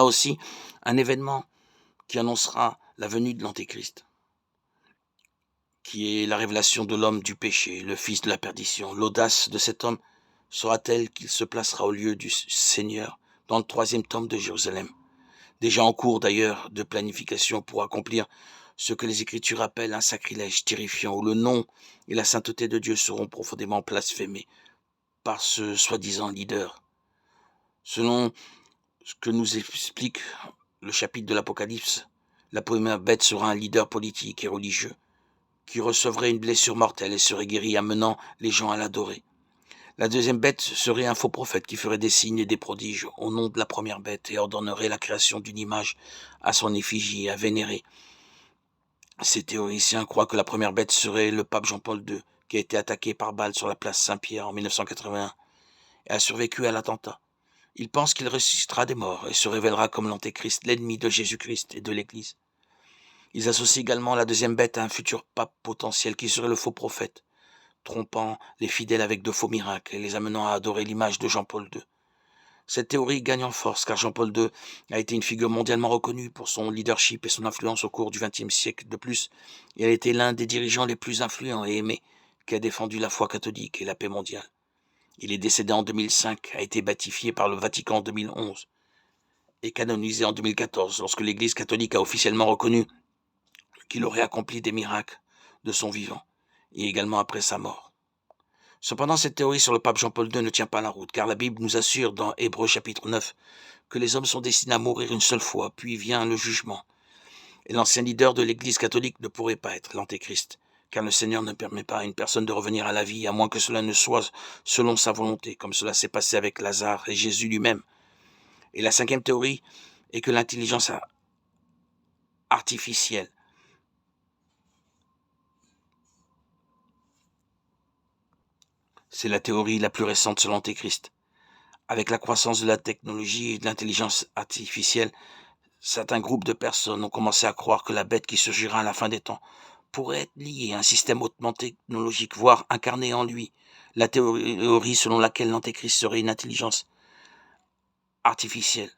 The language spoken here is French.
viendra aussi un événement qui annoncera la venue de l'Antéchrist, qui est la révélation de l'homme du péché, le fils de la perdition. L'audace de cet homme sera telle qu'il se placera au lieu du Seigneur dans le 3e temple de Jérusalem, déjà en cours d'ailleurs de planification pour accomplir ce que les Écritures appellent un sacrilège terrifiant, où le nom et la sainteté de Dieu seront profondément blasphémés par ce soi-disant leader. Selon ce que nous explique le chapitre de l'Apocalypse, la première bête sera un leader politique et religieux qui recevrait une blessure mortelle et serait guéri, amenant les gens à l'adorer. La deuxième bête serait un faux prophète qui ferait des signes et des prodiges au nom de la première bête et ordonnerait la création d'une image à son effigie à vénérer. Ces théoriciens croient que la première bête serait le pape Jean-Paul II, qui a été attaqué par balle sur la place Saint-Pierre en 1981 et a survécu à l'attentat. Ils pensent qu'il ressuscitera des morts et se révélera comme l'Antéchrist, l'ennemi de Jésus-Christ et de l'Église. Ils associent également la deuxième bête à un futur pape potentiel qui serait le faux prophète, trompant les fidèles avec de faux miracles et les amenant à adorer l'image de Jean-Paul II. Cette théorie gagne en force car Jean-Paul II a été une figure mondialement reconnue pour son leadership et son influence au cours du XXe siècle. De plus, il a été l'un des dirigeants les plus influents et aimés qui a défendu la foi catholique et la paix mondiale. Il est décédé en 2005, a été béatifié par le Vatican en 2011 et canonisé en 2014 lorsque l'Église catholique a officiellement reconnu qu'il aurait accompli des miracles de son vivant et également après sa mort. Cependant, cette théorie sur le pape Jean-Paul II ne tient pas la route, car la Bible nous assure dans Hébreux chapitre 9 que les hommes sont destinés à mourir une seule fois, puis vient le jugement. Et l'ancien leader de l'Église catholique ne pourrait pas être l'Antéchrist, car le Seigneur ne permet pas à une personne de revenir à la vie, à moins que cela ne soit selon sa volonté, comme cela s'est passé avec Lazare et Jésus lui-même. Et la 5e théorie est que l'intelligence artificielle c'est la théorie la plus récente sur l'Antéchrist. Avec la croissance de la technologie et de l'intelligence artificielle, certains groupes de personnes ont commencé à croire que la bête qui surgira à la fin des temps pourrait être liée à un système hautement technologique, voire incarné en lui. La théorie selon laquelle l'Antéchrist serait une intelligence artificielle